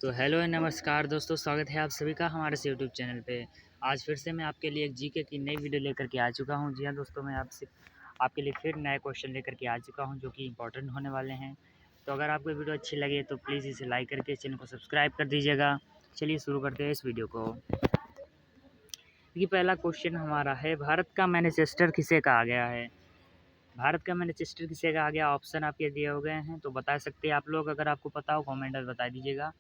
तो hello and नमस्कार दोस्तों, स्वागत है आप सभी का हमारे इस यूट्यूब चैनल पे। आज फिर से मैं आपके लिए एक जीके की नई वीडियो लेकर के आ चुका हूं। जी हाँ दोस्तों, मैं आपसे आपके लिए फिर नए क्वेश्चन लेकर के आ चुका हूं जो कि इंपॉर्टेंट होने वाले हैं। तो अगर आपको वीडियो अच्छी लगे तो प्लीज़ इसे लाइक करके चैनल को सब्सक्राइब कर दीजिएगा। चलिए शुरू करते हैं इस वीडियो को। ये पहला क्वेश्चन हमारा है, भारत का मैनचेस्टर किसे कहा गया है? भारत का मैनचेस्टर किसे कहा गया? ऑप्शन आपके दिए हो गए हैं तो बता सकते हैं आप लोग। अगर आपको पता हो कमेंट में बता दीजिएगा।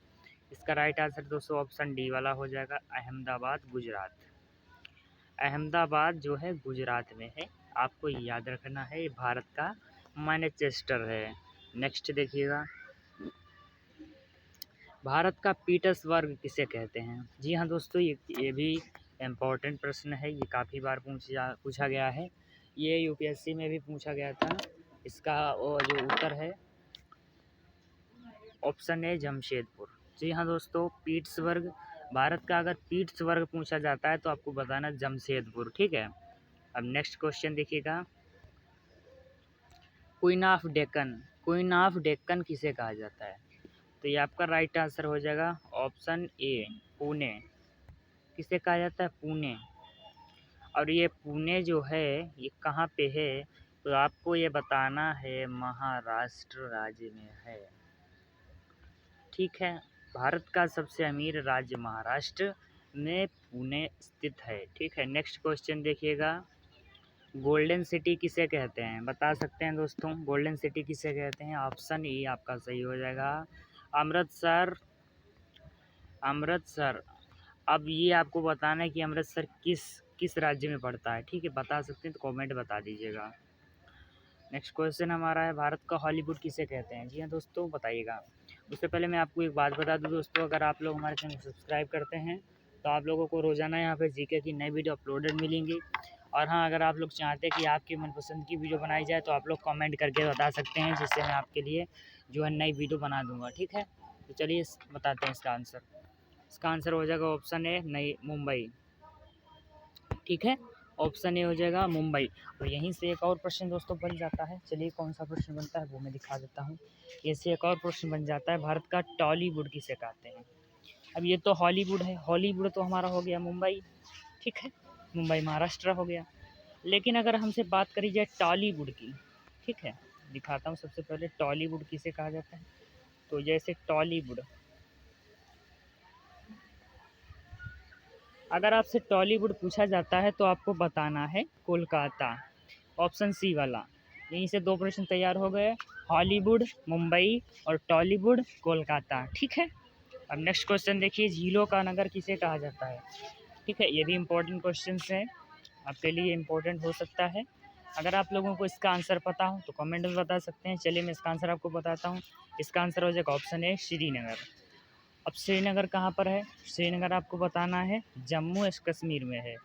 इसका राइट आंसर दोस्तों ऑप्शन डी वाला हो जाएगा, अहमदाबाद गुजरात। अहमदाबाद जो है गुजरात में है, आपको याद रखना है। ये भारत का मैनचेस्टर है। नेक्स्ट देखिएगा, भारत का पीटर्सबर्ग किसे कहते हैं? जी हाँ दोस्तों, ये भी इम्पोर्टेंट प्रश्न है। ये काफ़ी बार पूछा गया है। ये यूपीएससी में भी पूछा गया था। इसका वो जो उत्तर है ऑप्शन ए जमशेदपुर। जी हाँ दोस्तों, पीट्सबर्ग भारत का अगर पीट्सबर्ग पूछा जाता है तो आपको बताना जमशेदपुर, ठीक है। अब नेक्स्ट क्वेश्चन देखिएगा, क्वीन ऑफ डेक्कन किसे कहा जाता है? तो ये आपका राइट आंसर हो जाएगा ऑप्शन ए पुणे। किसे कहा जाता है? पुणे। और ये पुणे जो है ये कहाँ पे है? तो आपको ये बताना है महाराष्ट्र राज्य में है, ठीक है। भारत का सबसे अमीर राज्य महाराष्ट्र में पुणे स्थित है, ठीक है। नेक्स्ट क्वेश्चन देखिएगा, गोल्डन सिटी किसे कहते हैं? बता सकते हैं दोस्तों, गोल्डन सिटी किसे कहते हैं? ऑप्शन ई आपका सही हो जाएगा, अमृतसर। अमृतसर। अब ये आपको बताना है कि अमृतसर किस किस राज्य में पड़ता है, ठीक है। बता सकते हैं तो कमेंट बता दीजिएगा। नेक्स्ट क्वेश्चन हमारा है, भारत का हॉलीवुड किसे कहते हैं? जी हाँ दोस्तों, बताइएगा। उससे पहले मैं आपको एक बात बता दूं दोस्तों, अगर आप लोग हमारे चैनल को सब्सक्राइब करते हैं तो आप लोगों को रोज़ाना यहाँ पे जीके की नई वीडियो अपलोडेड मिलेंगी। और हाँ, अगर आप लोग चाहते हैं कि आपकी मनपसंद की वीडियो बनाई जाए तो आप लोग कमेंट करके बता सकते हैं, जिससे मैं आपके लिए जो है नई वीडियो बना दूँगा, ठीक है। तो चलिए बताते हैं इसका आंसर। इसका आंसर हो जाएगा ऑप्शन ए नई मुंबई, ठीक है। ऑप्शन ए हो जाएगा मुंबई। और यहीं से एक और प्रश्न दोस्तों बन जाता है। चलिए कौन सा प्रश्न बनता है वो मैं दिखा देता हूँ। इससे एक और प्रश्न बन जाता है, भारत का टॉलीवुड किसे कहते हैं? अब ये तो हॉलीवुड है, हॉलीवुड तो हमारा हो गया मुंबई, ठीक है। मुंबई महाराष्ट्र हो गया। लेकिन अगर हमसे बात करी जाए टॉलीवुड की, ठीक है, दिखाता हूँ सबसे पहले टॉलीवुड किसे कहा जाता है। तो जैसे टॉलीवुड, अगर आपसे टॉलीवुड पूछा जाता है तो आपको बताना है कोलकाता, ऑप्शन सी वाला। यहीं से दो प्रश्न तैयार हो गए, हॉलीवुड मुंबई और टॉलीवुड कोलकाता, ठीक है। अब नेक्स्ट क्वेश्चन देखिए, झीलों का नगर किसे कहा जाता है? ठीक है, ये भी इम्पोर्टेंट क्वेश्चन है, आपके लिए इम्पोर्टेंट हो सकता है। अगर आप लोगों को इसका आंसर पता हो तो कमेंट में बता सकते हैं। चलिए मैं इसका आंसर आपको बताता हूँ। इसका आंसर हो जाएगा ऑप्शन ए श्रीनगर। अब श्रीनगर कहाँ पर है? श्रीनगर आपको बताना है जम्मू एंड कश्मीर में है।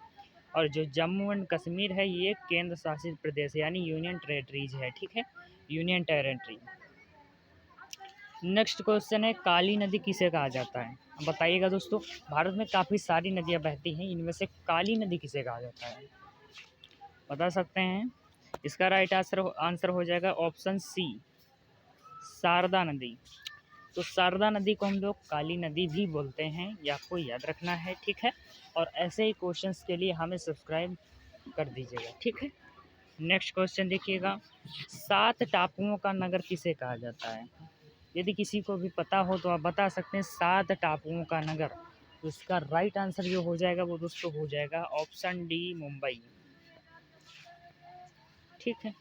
और जो जम्मू एंड कश्मीर है ये केंद्र शासित प्रदेश है, यानी यूनियन टेरेटरीज है, ठीक है, यूनियन टेरेटरी। नेक्स्ट क्वेश्चन है, काली नदी किसे कहा जाता है? अब बताइएगा दोस्तों, भारत में काफ़ी सारी नदियाँ बहती हैं, इनमें से काली नदी किसे कहा जाता है? बता सकते हैं। इसका राइट आंसर हो जाएगा ऑप्शन सी शारदा नदी। तो शारदा नदी को हम लोग काली नदी भी बोलते हैं, ये आपको याद रखना है, ठीक है। और ऐसे ही क्वेश्चंस के लिए हमें सब्सक्राइब कर दीजिएगा, ठीक है। नेक्स्ट क्वेश्चन देखिएगा, 7 टापुओं का नगर किसे कहा जाता है? यदि किसी को भी पता हो तो आप बता सकते हैं, 7 टापुओं का नगर। तो इसका राइट आंसर जो हो जाएगा वो दोस्तों हो जाएगा ऑप्शन डी मुंबई, ठीक है।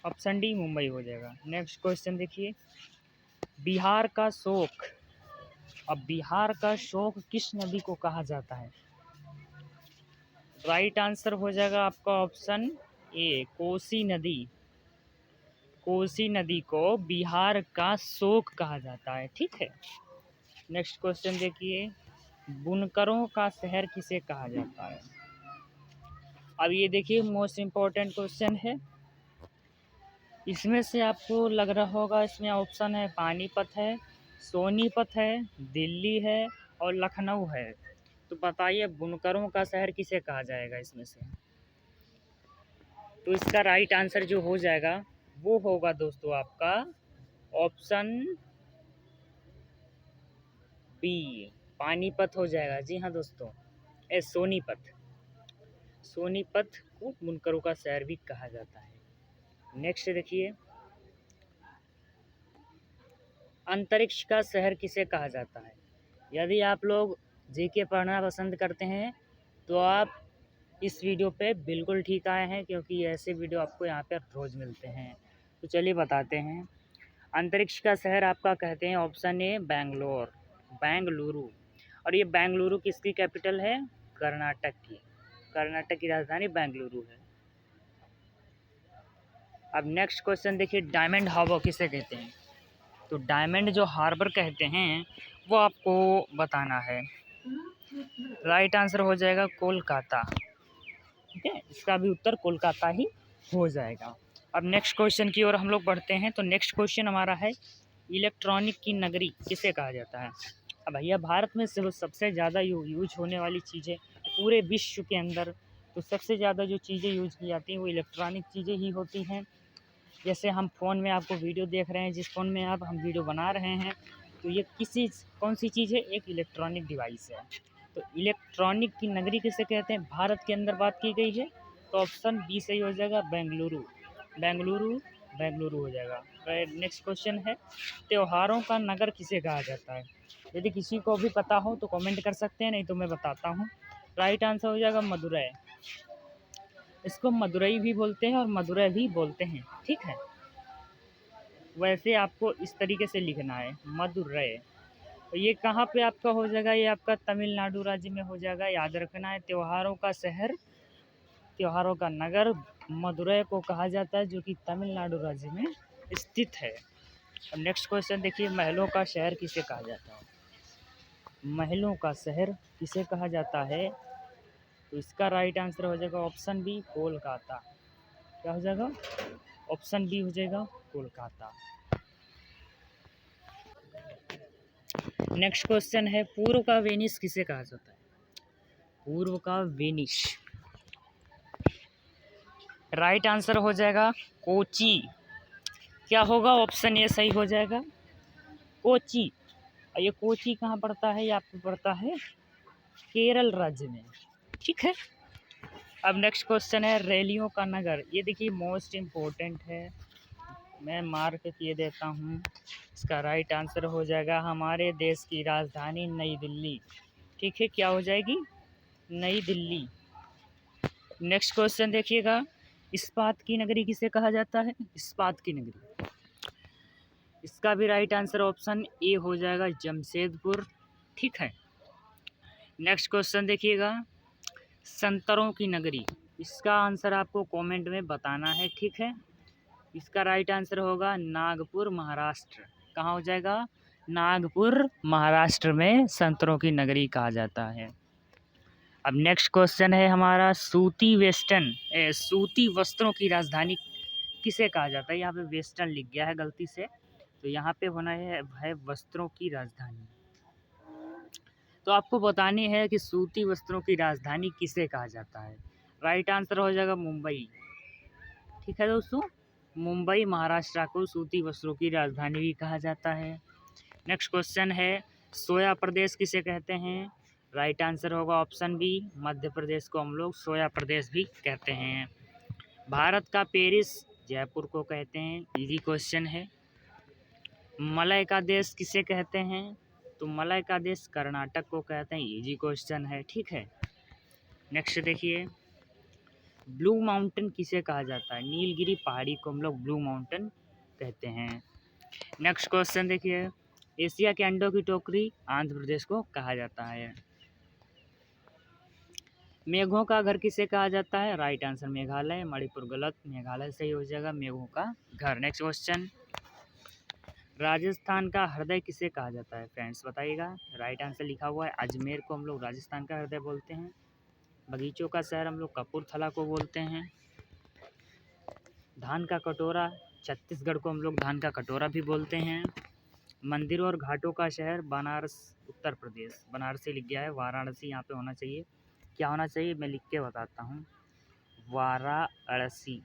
ऑप्शन डी मुंबई हो जाएगा। नेक्स्ट क्वेश्चन देखिए, बिहार का शोक। अब बिहार का शोक किस नदी को कहा जाता है? राइट आंसर हो जाएगा आपका ऑप्शन ए कोसी नदी। कोसी नदी को बिहार का शोक कहा जाता है, ठीक है। नेक्स्ट क्वेश्चन देखिए, बुनकरों का शहर किसे कहा जाता है? अब ये देखिए मोस्ट इम्पोर्टेंट क्वेश्चन है। इसमें से आपको लग रहा होगा, इसमें ऑप्शन है पानीपत है, सोनीपत है, दिल्ली है और लखनऊ है। तो बताइए बुनकरों का शहर किसे कहा जाएगा इसमें से? तो इसका राइट आंसर जो हो जाएगा वो होगा दोस्तों आपका ऑप्शन बी पानीपत हो जाएगा। जी हाँ दोस्तों, सोनीपत। सोनीपत को बुनकरों का शहर भी कहा जाता है। नेक्स्ट देखिए, अंतरिक्ष का शहर किसे कहा जाता है? यदि आप लोग जीके पढ़ना पसंद करते हैं तो आप इस वीडियो पे बिल्कुल ठीक आए हैं, क्योंकि ऐसे वीडियो आपको यहाँ पे रोज़ मिलते हैं। तो चलिए बताते हैं। अंतरिक्ष का शहर आपका कहते हैं ऑप्शन ए बेंगलोर, बेंगलुरु। और ये बेंगलुरु किसकी कैपिटल है? कर्नाटक की। कर्नाटक की राजधानी बेंगलुरु है। अब नेक्स्ट क्वेश्चन देखिए, डायमंड हार्बर किसे कहते हैं? तो डायमंड जो हार्बर कहते हैं वो आपको बताना है। राइट आंसर हो जाएगा कोलकाता। ठीक है, इसका भी उत्तर कोलकाता ही हो जाएगा। अब नेक्स्ट क्वेश्चन की ओर हम लोग बढ़ते हैं। तो नेक्स्ट क्वेश्चन हमारा है, इलेक्ट्रॉनिक की नगरी किसे कहा जाता है? अब भैया भारत में सबसे ज़्यादा यूज होने वाली चीज़ें पूरे विश्व के अंदर, तो सबसे ज़्यादा जो चीज़ें यूज की जाती हैं वो इलेक्ट्रॉनिक चीज़ें ही होती हैं। जैसे हम फ़ोन में आपको वीडियो देख रहे हैं, जिस फ़ोन में आप हम वीडियो बना रहे हैं, तो ये कौन सी चीज़ है? एक इलेक्ट्रॉनिक डिवाइस है। तो इलेक्ट्रॉनिक की नगरी किसे कहते हैं? भारत के अंदर बात की गई है, तो ऑप्शन बी सही हो जाएगा, बेंगलुरु। बेंगलुरु, बेंगलुरु हो जाएगा। नेक्स्ट क्वेश्चन है, त्योहारों का नगर किसे कहा जाता है? यदि किसी को भी पता हो तो कमेंट कर सकते हैं, नहीं तो मैं बताता हूँ। राइट आंसर हो जाएगा मदुरै। इसको मदुरई भी बोलते हैं और मदुरै भी बोलते हैं। ठीक है, वैसे आपको इस तरीके से लिखना है, मदुरै। तो ये कहाँ पे आपका हो जाएगा? ये आपका तमिलनाडु राज्य में हो जाएगा। याद रखना है, त्योहारों का शहर, त्योहारों का नगर मदुरै को कहा जाता है, जो कि तमिलनाडु राज्य में स्थित है। अब नेक्स्ट क्वेश्चन देखिए, महलों का शहर किसे कहा जाता है? महलों का शहर किसे कहा जाता है? तो इसका राइट आंसर हो जाएगा ऑप्शन बी, कोलकाता। क्या हो जाएगा? ऑप्शन बी हो जाएगा, कोलकाता। नेक्स्ट क्वेश्चन है, पूर्व का वेनिस किसे कहा जाता है? पूर्व का वेनिस, राइट आंसर हो जाएगा कोची। क्या होगा? ऑप्शन ए सही हो जाएगा, कोची। और ये कोची कहाँ पड़ता है? ये आपको पड़ता है केरल राज्य में। ठीक है। अब नेक्स्ट क्वेश्चन है, रैलियों का नगर। ये देखिए मोस्ट इम्पोर्टेंट है, मैं मार्क किए देता हूँ। इसका राइट आंसर हो जाएगा हमारे देश की राजधानी नई दिल्ली। ठीक है, क्या हो जाएगी? नई दिल्ली। नेक्स्ट क्वेश्चन देखिएगा, इस्पात की नगरी किसे कहा जाता है? इस्पात की नगरी, इसका भी राइट आंसर ऑप्शन ए हो जाएगा, जमशेदपुर। ठीक है। नेक्स्ट क्वेश्चन देखिएगा, संतरों की नगरी, इसका आंसर आपको कमेंट में बताना है। ठीक है, इसका राइट आंसर होगा नागपुर, महाराष्ट्र। कहाँ हो जाएगा? नागपुर, महाराष्ट्र में संतरों की नगरी कहा जाता है। अब नेक्स्ट क्वेश्चन है हमारा, सूती वस्त्रों की राजधानी किसे कहा जाता है? यहाँ पे वेस्टर्न लिख गया है गलती से, तो यहाँ पे होना है वस्त्रों की राजधानी। तो आपको बतानी है कि सूती वस्त्रों की राजधानी किसे कहा जाता है। राइट आंसर हो जाएगा मुंबई। ठीक है दोस्तों, मुंबई महाराष्ट्र को सूती वस्त्रों की राजधानी भी कहा जाता है। नेक्स्ट क्वेश्चन है, सोया प्रदेश किसे कहते हैं? राइट आंसर होगा ऑप्शन बी, मध्य प्रदेश को हम लोग सोया प्रदेश भी कहते हैं। भारत का पेरिस जयपुर को कहते हैं। इजी क्वेश्चन है। मलय का देश किसे कहते हैं? तो मलय का देश कर्नाटक को कहते हैं। इजी क्वेश्चन है। ठीक है। नेक्स्ट देखिए, ब्लू माउंटेन किसे कहा जाता है? नीलगिरी पहाड़ी को हम लोग ब्लू माउंटेन कहते हैं। नेक्स्ट क्वेश्चन देखिए, एशिया के अंडों की टोकरी आंध्र प्रदेश को कहा जाता है। मेघों का घर किसे कहा जाता है? Right answer Meghalaya. मणिपुर गलत, मेघालय सही हो जाएगा, मेघों का घर। नेक्स्ट क्वेश्चन, राजस्थान का हृदय किसे कहा जाता है? फ्रेंड्स बताइएगा। राइट आंसर लिखा हुआ है अजमेर को हम लोग राजस्थान का हृदय बोलते हैं। बगीचों का शहर हम लोग कपूरथला को बोलते हैं। धान का कटोरा, छत्तीसगढ़ को हम लोग धान का कटोरा भी बोलते हैं। मंदिरों और घाटों का शहर बनारस, उत्तर प्रदेश। बनारसी लिख गया है, वाराणसी यहाँ पे होना चाहिए। क्या होना चाहिए मैं लिख के बताता हूँ, वाराणसी।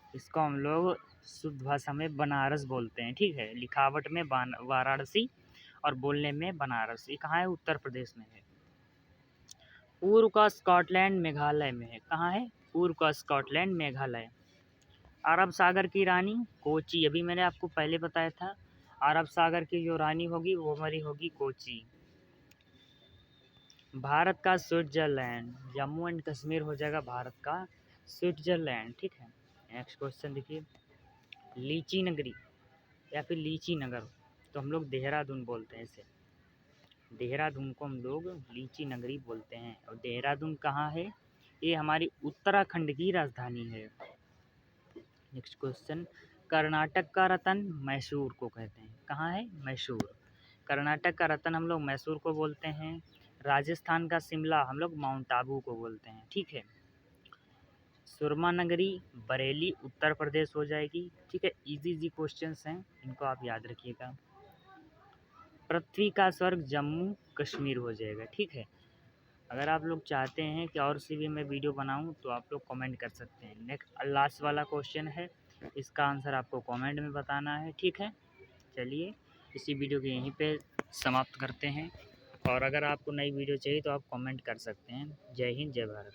इसको हम लोग शुद्ध भाषा में बनारस बोलते हैं। ठीक है, लिखावट में वाराणसी और बोलने में बनारस। ये कहाँ है? उत्तर प्रदेश में है। पूर्व का स्कॉटलैंड मेघालय में है। कहाँ है? पूर्व का स्कॉटलैंड मेघालय। अरब सागर की रानी कोची, अभी मैंने आपको पहले बताया था। अरब सागर की जो रानी होगी वो हमारी होगी कोची। भारत का स्विट्जरलैंड, जम्मू एंड कश्मीर हो जाएगा भारत का स्विट्जरलैंड। ठीक है। नेक्स्ट क्वेश्चन देखिए, लीची नगरी या फिर लीची नगर, तो हम लोग देहरादून बोलते हैं इसे। देहरादून को हम लोग लीची नगरी बोलते हैं। और देहरादून कहाँ है? ये हमारी उत्तराखंड की राजधानी है। नेक्स्ट क्वेश्चन, कर्नाटक का रतन मैसूर को कहते हैं। कहाँ है? मैसूर। कर्नाटक का रतन हम लोग मैसूर को बोलते हैं। राजस्थान का शिमला हम लोग माउंट आबू को बोलते हैं। ठीक है। सुरमा नगरी बरेली उत्तर प्रदेश हो जाएगी। ठीक है। इजी इजी क्वेश्चंस हैं, इनको आप याद रखिएगा। पृथ्वी का स्वर्ग जम्मू कश्मीर हो जाएगा। ठीक है। अगर आप लोग चाहते हैं कि और सी भी मैं वीडियो बनाऊं तो आप लोग कमेंट कर सकते हैं। नेक्स्ट लास्ट वाला क्वेश्चन है, इसका आंसर आपको कमेंट में बताना है। ठीक है। चलिए इसी वीडियो को यहीं पे समाप्त करते हैं, और अगर आपको नई वीडियो चाहिए तो आप कमेंट कर सकते हैं। जय हिंद, जय भारत।